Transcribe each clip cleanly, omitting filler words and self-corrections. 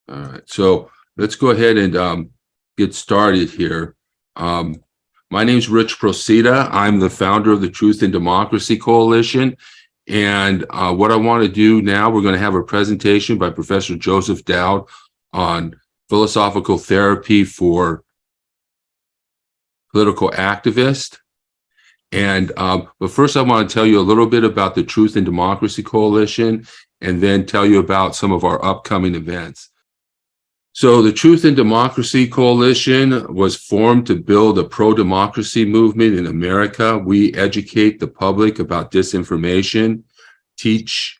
All right, so let's go ahead and get started here. My name is Rich Procida. I'm the founder of the Truth and Democracy Coalition. And what I want to do now, we're going to have a presentation by Professor Joseph Dowd on philosophical therapy for political activists. But first, I want to tell you a little bit about the Truth and Democracy Coalition, and then tell you about some of our upcoming events. So the Truth and Democracy Coalition was formed to build a pro-democracy movement in America. We educate the public about disinformation, teach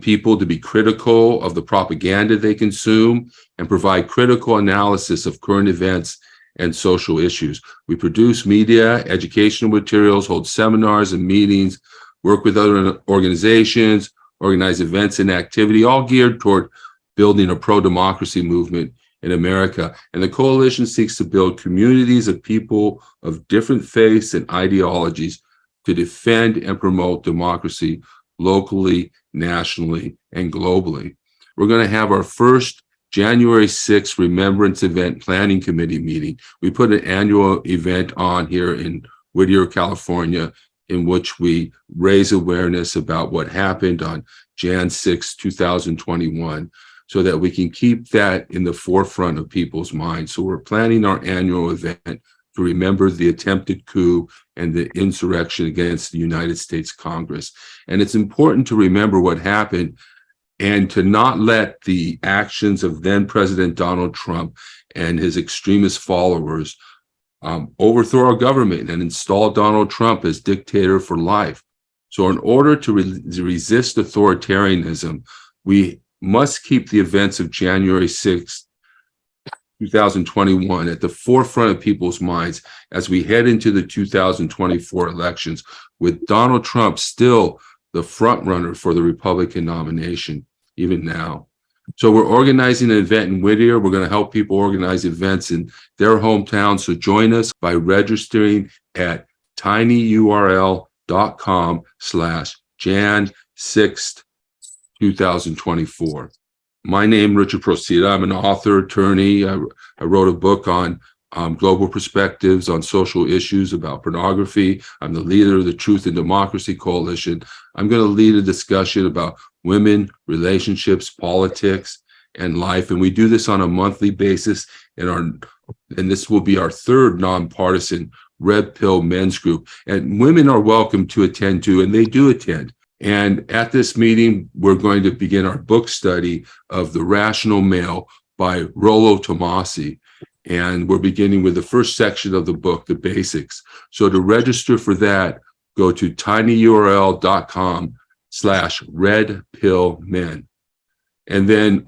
people to be critical of the propaganda they consume, and provide critical analysis of current events and social issues. We produce media, educational materials, hold seminars and meetings, work with other organizations, organize events and activity, all geared toward building a pro-democracy movement in America. And the coalition seeks to build communities of people of different faiths and ideologies to defend and promote democracy locally, nationally, and globally. We're going to have our first January 6th Remembrance Event Planning Committee meeting. We put an annual event on here in Whittier, California, in which we raise awareness about what happened on Jan 6, 2021. So that we can keep that in the forefront of people's minds. So we're planning our annual event to remember the attempted coup and the insurrection against the United States Congress. And it's important to remember what happened and to not let the actions of then President Donald Trump and his extremist followers overthrow our government and install Donald Trump as dictator for life. So in order to resist authoritarianism, we must keep the events of January 6th, 2021 at the forefront of people's minds as we head into the 2024 elections, with Donald Trump still the front runner for the Republican nomination, even now. So we're organizing an event in Whittier. We're going to help people organize events in their hometown. So join us by registering at tinyurl.com/Jan6th 2024. My name, Richard Procida. I'm an author, attorney. I wrote a book on global perspectives on social issues about pornography. I'm the leader of the Truth and Democracy Coalition. I'm going to lead a discussion about women, relationships, politics, and life. And we do this on a monthly basis. And this will be our third nonpartisan Red Pill men's group. And women are welcome to attend too, and they do attend. And at this meeting, we're going to begin our book study of The Rational Male by Rollo Tomassi. And we're beginning with the first section of the book, the basics. So to register for that, go to tinyurl.com/redpillmen. And then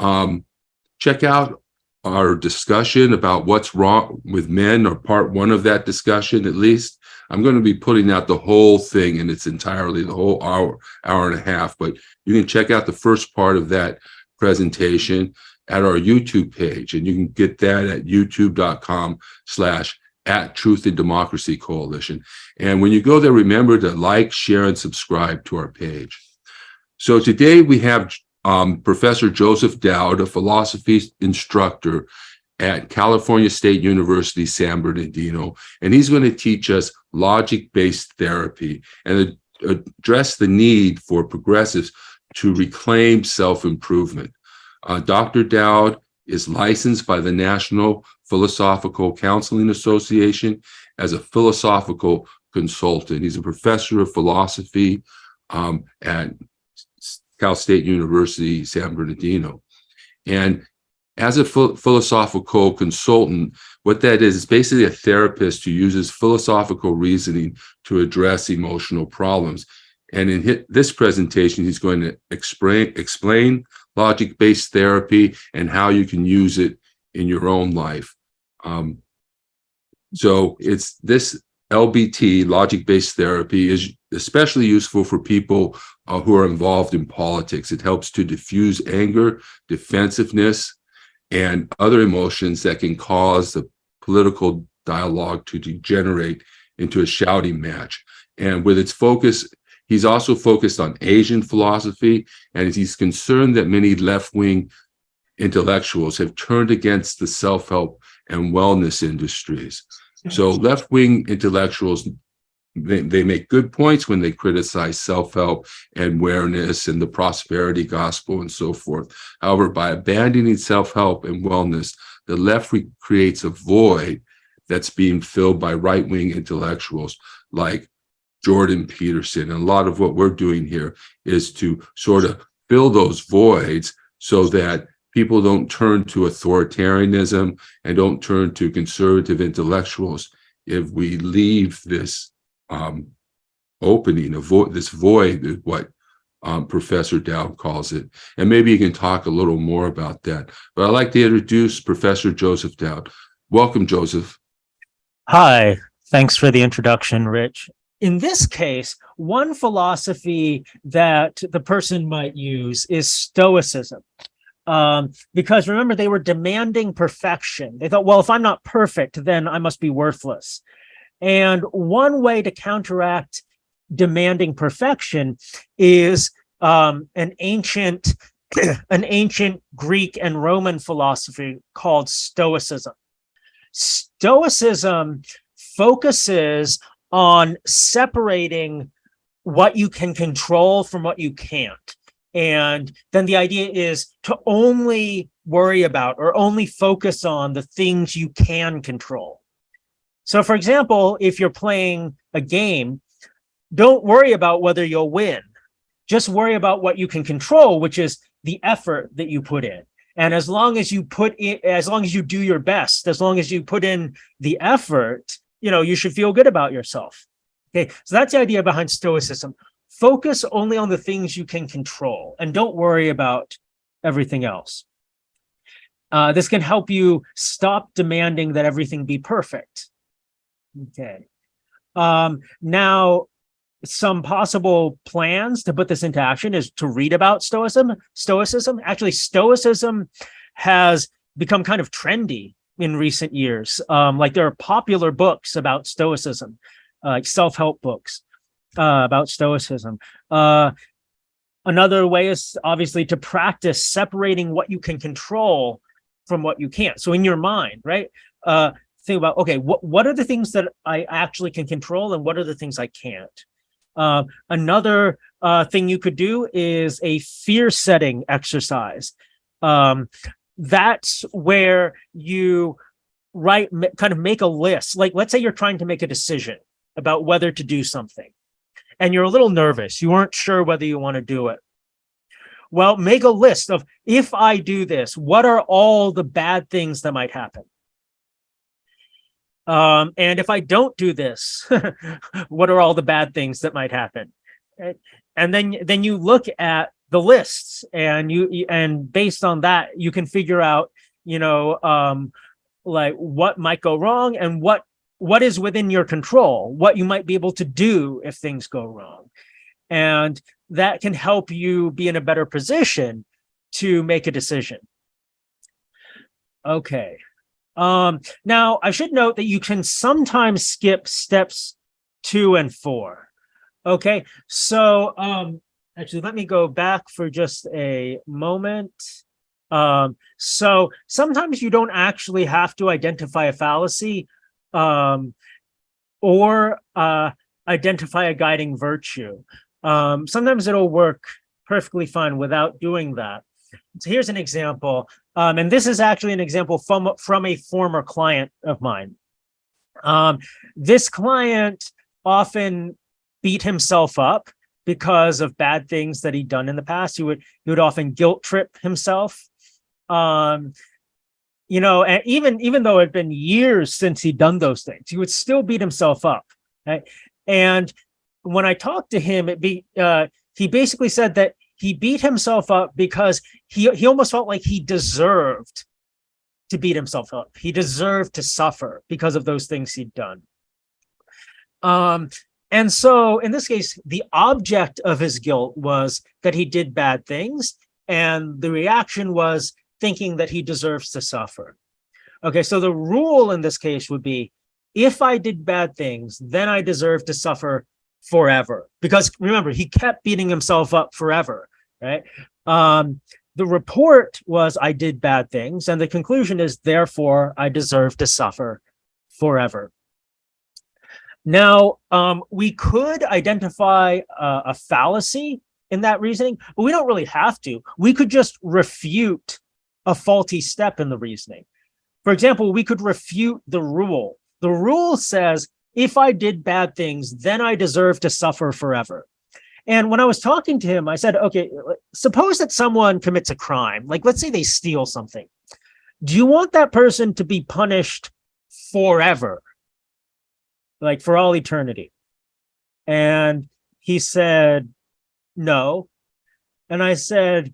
check out our discussion about what's wrong with men, or part one of that discussion at least. I'm going to be putting out the whole thing in its entirety, the whole hour and a half, but you can check out the first part of that presentation at our YouTube page, and you can get that at youtube.com/@Truth and Democracy Coalition. And when you go there, remember to like, share, and subscribe to our page. So today we have Professor Joseph Dowd, a philosophy instructor at California State University, San Bernardino, and he's going to teach us logic-based therapy and address the need for progressives to reclaim self-improvement. Dr. Dowd is licensed by the National Philosophical Counseling Association as a philosophical consultant. He's a professor of philosophy at Cal State University, San Bernardino. And as a philosophical consultant, what that is basically a therapist who uses philosophical reasoning to address emotional problems. And in this presentation, he's going to explain logic-based therapy and how you can use it in your own life. So it's this LBT, logic-based therapy, is especially useful for people who are involved in politics. It helps to diffuse anger, defensiveness, and other emotions that can cause the political dialogue to degenerate into a shouting match. And with its focus, he's also focused on Asian philosophy, and he's concerned that many left-wing intellectuals have turned against the self-help and wellness industries. So left-wing intellectuals, they make good points when they criticize self-help and awareness and the prosperity gospel and so forth. However, by abandoning self-help and wellness, the left creates a void that's being filled by right-wing intellectuals like Jordan Peterson. And a lot of what we're doing here is to sort of fill those voids so that people don't turn to authoritarianism and don't turn to conservative intellectuals if we leave this opening, this void, is what Professor Dowd calls it. And maybe you can talk a little more about that. But I'd like to introduce Professor Joseph Dowd. Welcome, Joseph. Hi, thanks for the introduction, Rich. In this case, one philosophy that the person might use is Stoicism. Because remember, they were demanding perfection. They thought, well, if I'm not perfect, then I must be worthless. And one way to counteract demanding perfection is an ancient Greek and Roman philosophy called Stoicism. Stoicism focuses on separating what you can control from what you can't. And then the idea is to only worry about or only focus on the things you can control. So, for example, if you're playing a game, don't worry about whether you'll win. Just worry about what you can control, which is the effort that you put in. And as long as you do your best, as long as you put in the effort, you should feel good about yourself. Okay, so that's the idea behind Stoicism. Focus only on the things you can control and don't worry about everything else. This can help you stop demanding that everything be perfect. Okay. Now, some possible plans to put this into action is to read about Stoicism. Actually, Stoicism has become kind of trendy in recent years. Like there are popular books about Stoicism, like self-help books about Stoicism. Another way is obviously to practice separating what you can control from what you can't. So in your mind, right? Think about, okay, what are the things that I actually can control and what are the things I can't? Another thing you could do is a fear setting exercise. That's where you kind of make a list. Like, let's say you're trying to make a decision about whether to do something and you're a little nervous. You weren't sure whether you want to do it. Well, make a list of, if I do this, what are all the bad things that might happen? And if I don't do this, what are all the bad things that might happen? And then you look at the lists and based on that, you can figure out, like what might go wrong and what is within your control, what you might be able to do if things go wrong. And that can help you be in a better position to make a decision. Okay. Now, I should note that you can sometimes skip steps 2 and 4. Okay, so actually, let me go back for just a moment. So sometimes you don't actually have to identify a fallacy or identify a guiding virtue. Sometimes it'll work perfectly fine without doing that. So here's an example. And this is actually an example from a former client of mine. This client often beat himself up because of bad things that he'd done in the past. He would often guilt trip himself. And even though it had been years since he'd done those things, he would still beat himself up. Right? And when I talked to him, he basically said that he beat himself up because he almost felt like he deserved to beat himself up. He deserved to suffer because of those things he'd done. And so in this case, the object of his guilt was that he did bad things, and the reaction was thinking that he deserves to suffer. Okay, so the rule in this case would be, if I did bad things, then I deserve to suffer forever. Because remember, he kept beating himself up forever, right? the report was I did bad things, and the conclusion is therefore I deserve to suffer forever. Now, we could identify a fallacy in that reasoning, but we don't really have to. We could just refute a faulty step in the reasoning. For example, we could refute the rule. The rule says, if I did bad things, then I deserve to suffer forever. And when I was talking to him, I said, okay, suppose that someone commits a crime. Like, let's say they steal something. Do you want that person to be punished forever? Like for all eternity? And he said, no. And I said,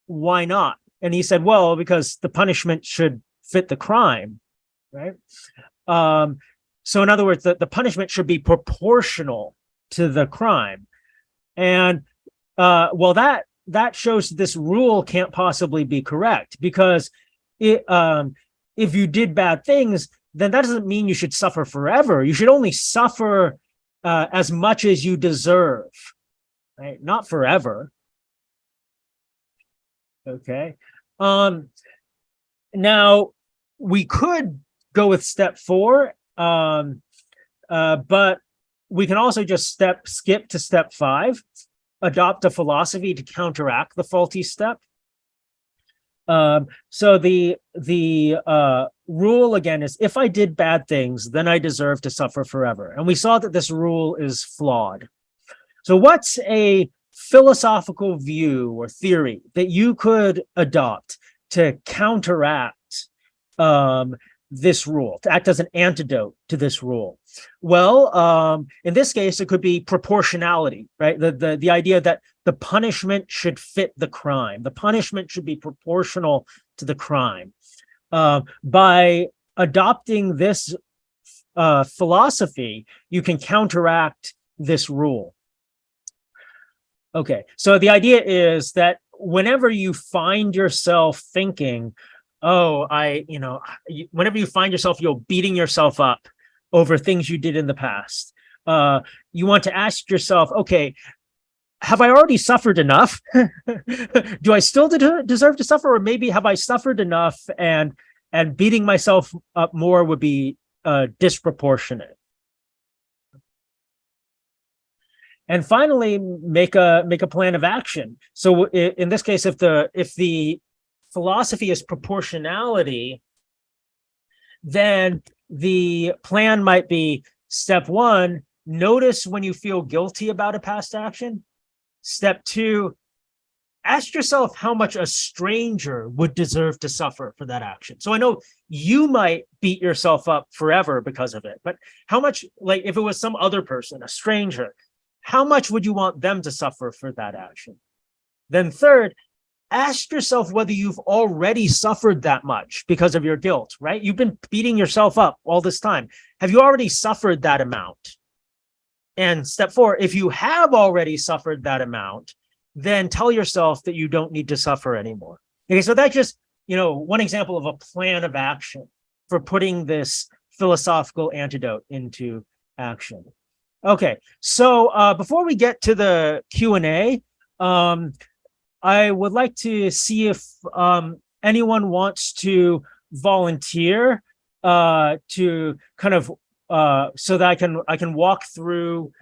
why not? And he said, well, because the punishment should fit the crime, right? So in other words, the punishment should be proportional to the crime. And well, that shows this rule can't possibly be correct, because if you did bad things, then that doesn't mean you should suffer forever. You should only suffer as much as you deserve, right? Not forever. Okay. Now we could go with step 4, but we can also just skip to step 5, adopt a philosophy to counteract the faulty step. So the rule again is, if I did bad things, then I deserve to suffer forever. And we saw that this rule is flawed. So what's a philosophical view or theory that you could adopt to counteract this rule, to act as an antidote to this rule? Well, in this case, it could be proportionality, right? The idea that the punishment should fit the crime. The punishment should be proportional to the crime. By adopting this philosophy, you can counteract this rule. Okay, so the idea is that whenever you find yourself thinking, whenever you find yourself, beating yourself up over things you did in the past, you want to ask yourself, okay, have I already suffered enough? Do I still deserve to suffer? Or maybe have I suffered enough and beating myself up more would be disproportionate? And finally, make a plan of action. So in this case, if the philosophy is proportionality, then the plan might be, step 1, notice when you feel guilty about a past action. Step 2, ask yourself how much a stranger would deserve to suffer for that action. So I know you might beat yourself up forever because of it, but how much, like if it was some other person, a stranger, how much would you want them to suffer for that action? Then third, ask yourself whether you've already suffered that much because of your guilt, right? You've been beating yourself up all this time. Have you already suffered that amount? And step 4, if you have already suffered that amount, then tell yourself that you don't need to suffer anymore. Okay, so that's just, one example of a plan of action for putting this philosophical antidote into action. Okay, so before we get to the Q&A, I would like to see if anyone wants to volunteer to kind of so that I can walk through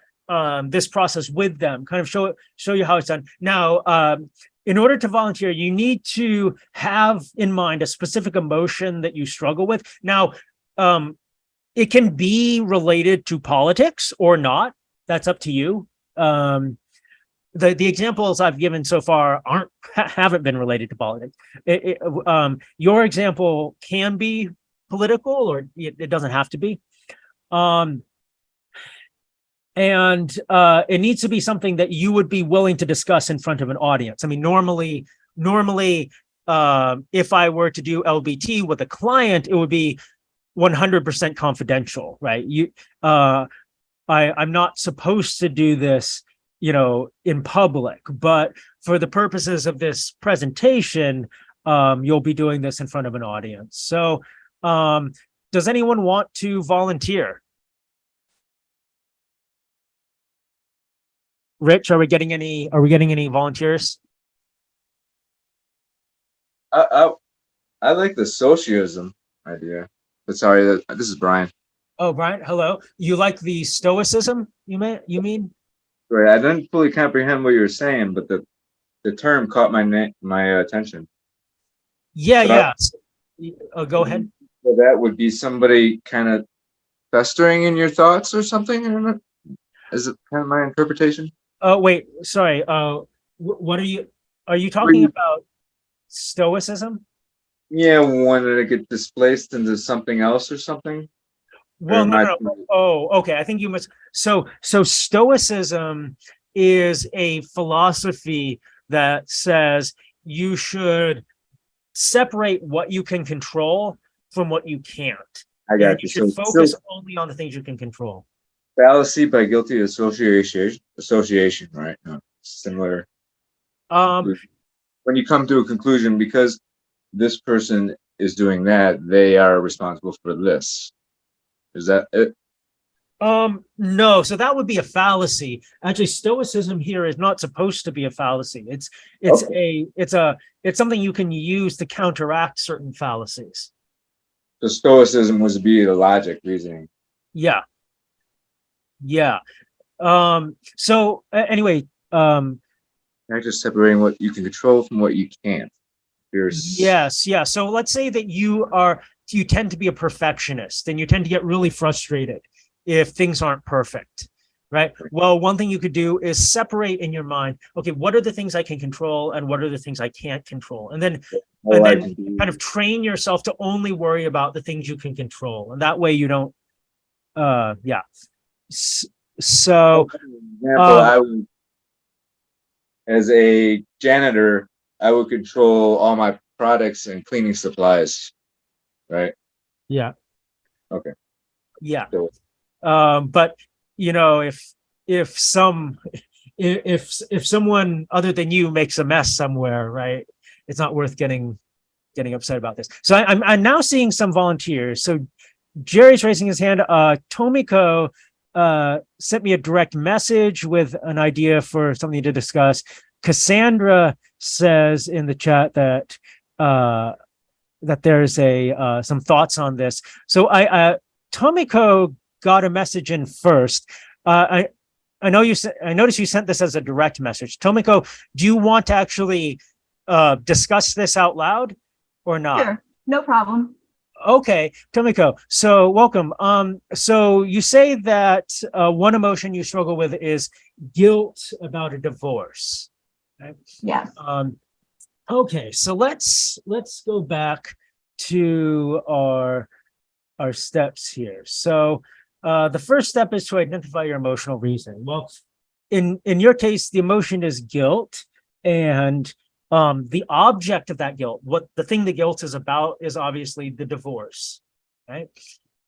this process with them, kind of show you how it's done. Now, in order to volunteer, you need to have in mind a specific emotion that you struggle with. Now, it can be related to politics or not. That's up to you. The examples I've given so far haven't been related to politics. Your example can be political, or it doesn't have to be. And it needs to be something that you would be willing to discuss in front of an audience. I mean, normally, if I were to do LBT with a client, it would be 100% confidential, right? I'm not supposed to do this, in public, but for the purposes of this presentation, you'll be doing this in front of an audience. So, does anyone want to volunteer? Rich, are we getting any volunteers? I like the socialism idea. But sorry, this is Brian. Oh, Brian, hello. You like the Stoicism? You mean? Right, I didn't fully comprehend what you were saying, but the term caught my attention. Yeah, So, yeah. Go ahead. so that would be somebody kind of festering in your thoughts or something. I don't know. Is it kind of my interpretation? Oh, wait, sorry. What are you Where talking you, about Stoicism? yeah, wanted to get displaced into something else or something. Or Well, am no, I? no, no. Oh, okay. I think you must. So Stoicism is a philosophy that says you should separate what you can control from what you can't, I and got you you. should So focus only on the things you can control. fallacy by guilty association. Association, right? No, similar Um, conclusion. When you come to a conclusion, because this person is doing that, they are responsible for this. Is that it? no, so that would be a fallacy. Actually, Stoicism here is not supposed to be a fallacy. Okay. It's something you can use to counteract certain fallacies. So Stoicism was to be the logic reasoning. Yeah, yeah. Anyway, Not just separating what you can control from what you can't. yes, yeah. So let's say that you tend to be a perfectionist and you tend to get really frustrated if things aren't perfect, right? Well, one thing you could do is separate in your mind, okay, what are the things I can control and what are the things I can't control? All And I then can do. kind of train yourself to only worry about the things you can control. And that way you don't yeah. So Example, um I would, as a janitor, I would control all my products and cleaning supplies. Right. yeah, Okay. yeah. So But you know, if some if someone other than you makes a mess somewhere, right? It's not worth getting upset about this. So I'm now seeing some volunteers. So Jerry's raising his hand. Tomiko sent me a direct message with an idea for something to discuss. Cassandra says in the chat that that there's some thoughts on this. So Tomiko got a message in first. I know I noticed you sent this as a direct message. Tomiko, do you want to actually discuss this out loud or not? Sure, no problem. Okay, Tomiko. So welcome. So you say that one emotion you struggle with is guilt about a divorce. Right? Yes. Okay, so let's go back to our steps here. So the first step is to identify your emotional reason. Well, in your case, the emotion is guilt, and the object of that guilt, what the thing the guilt is about, is obviously the divorce, right?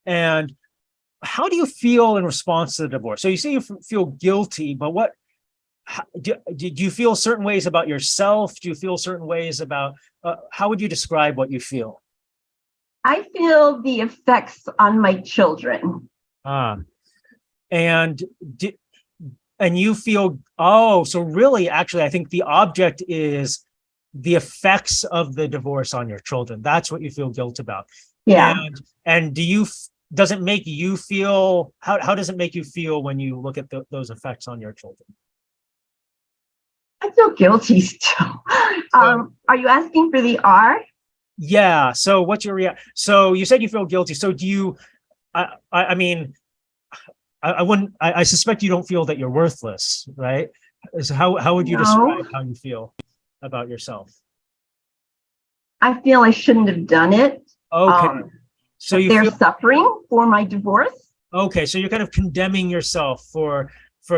And how do you feel in response to the divorce? So you say you feel guilty, but do you feel certain ways about yourself? Do you feel certain ways about how would you describe what you feel? I feel the effects on my children. And you feel, oh, so really, actually, I think the object is the effects of the divorce on your children. That's what you feel guilt about. Yeah. And does it make you feel, how does it make you feel when you look at those effects on your children? I feel guilty still. Are you asking for the R? Yeah. So what's your reaction? So you said you feel guilty. So do you, I mean, I wouldn't, I suspect you don't feel that you're worthless, right? So how would you describe how you feel about yourself? I feel I shouldn't have done it. Okay. So they're suffering for my divorce. Okay. So you're kind of condemning yourself for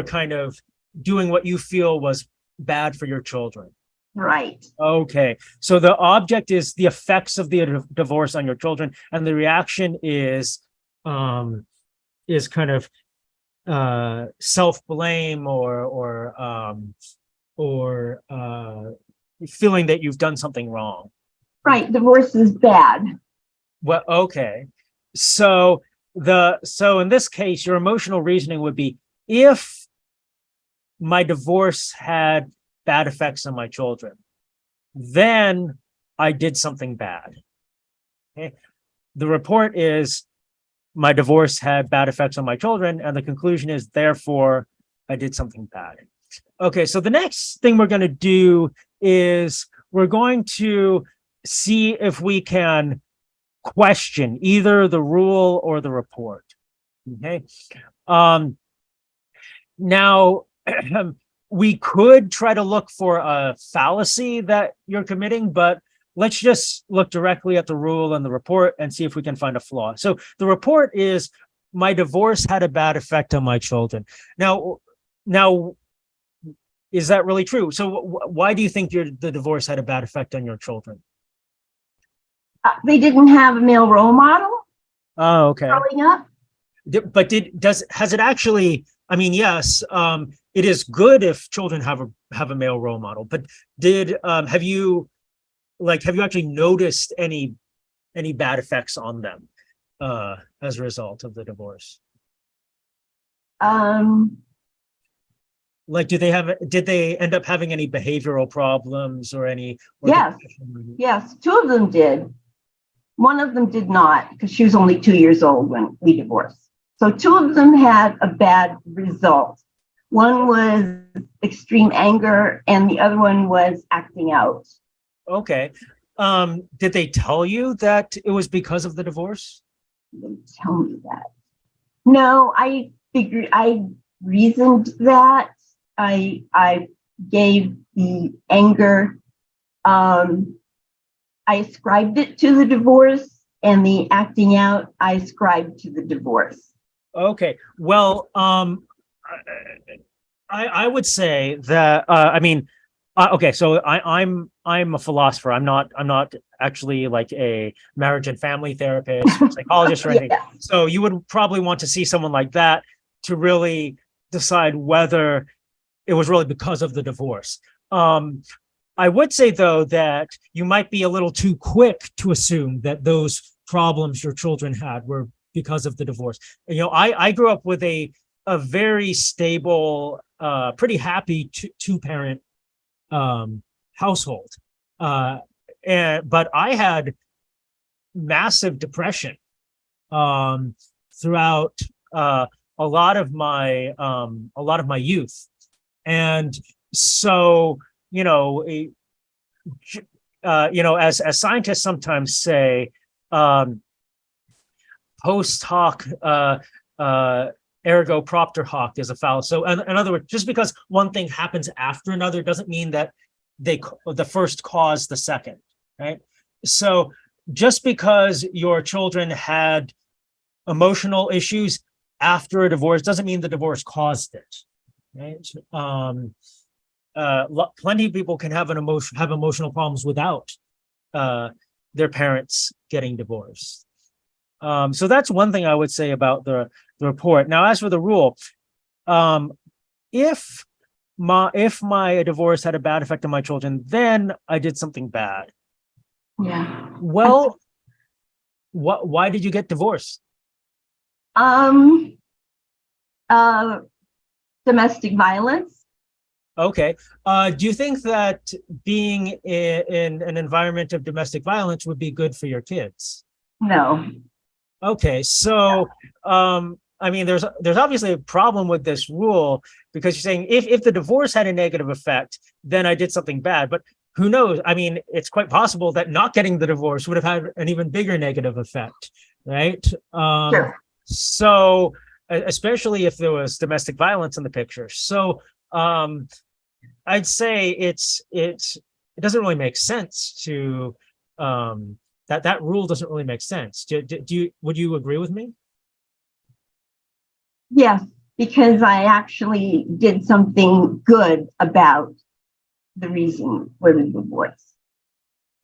kind of doing what you feel was bad for your children. Right. Okay. So the object is the effects of the divorce on your children, and the reaction is kind of self-blame or feeling that you've done something wrong. Right. Divorce is bad. Well, okay. So in this case, your emotional reasoning would be, if my divorce had bad effects on my children, then I did something bad. Okay. The report is my divorce had bad effects on my children, and the conclusion is therefore I did something bad. Okay, so the next thing we're going to do is we're going to see if we can question either the rule or the report. Okay. Now, we could try to look for a fallacy that you're committing, but let's just look directly at the rule and the report and see if we can find a flaw. So the report is my divorce had a bad effect on my children. Now, is that really true? So why do you think the divorce had a bad effect on your children? They didn't have a male role model Oh, okay. growing up. But has it actually, I mean, yes, it is good if children have a male role model, but have you actually noticed any bad effects on them as a result of the divorce? Like, did they end up having any behavioral problems or any? Yes. Yes, two of them did. One of them did not, because she was only 2 years old when we divorced. So two of them had a bad result. One was extreme anger, and the other one was acting out. Okay. Did they tell you that it was because of the divorce? They didn't tell me that. No, I reasoned that. I gave the anger, I ascribed it to the divorce, and the acting out, I ascribed to the divorce. Okay. Well, I would say that okay. So I'm a philosopher. I'm not actually like a marriage and family therapist or psychologist or anything. Yeah. So you would probably want to see someone like that to really decide whether it was really because of the divorce. I would say, though, that you might be a little too quick to assume that those problems your children had were because of the divorce. I grew up with a very stable, pretty happy two-parent household. But I had massive depression throughout a lot of my youth. And so, as scientists sometimes say, post hoc ergo propter hoc is a fallacy. So in other words, just because one thing happens after another doesn't mean that the first caused the second, right? So just because your children had emotional issues after a divorce doesn't mean the divorce caused it, right? Plenty of people can have emotional problems without their parents getting divorced. So that's one thing I would say about the report. Now, as for the rule, if my divorce had a bad effect on my children, then I did something bad. Yeah. Well, why did you get divorced? Domestic violence. Okay. Do you think that being in an environment of domestic violence would be good for your kids? No. Okay, so there's obviously a problem with this rule because you're saying if the divorce had a negative effect, then I did something bad. But who knows? I mean, it's quite possible that not getting the divorce would have had an even bigger negative effect, right? Sure. So especially if there was domestic violence in the picture. So I'd say it doesn't really make sense to that rule doesn't really make sense. Would you agree with me? Yes, because I actually did something good about the reason for the divorce.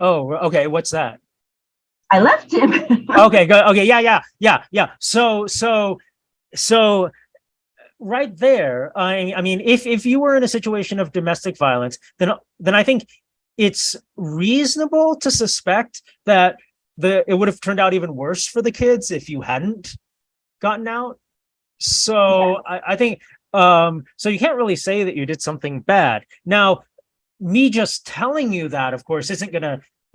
Oh, okay. What's that? I left him. Okay, good. Okay, yeah. So right there, I mean, if you were in a situation of domestic violence, then I think it's reasonable to suspect that it would have turned out even worse for the kids if you hadn't gotten out. So yeah. I think so you can't really say that you did something bad. Now, me just telling you that, of course, isn't going to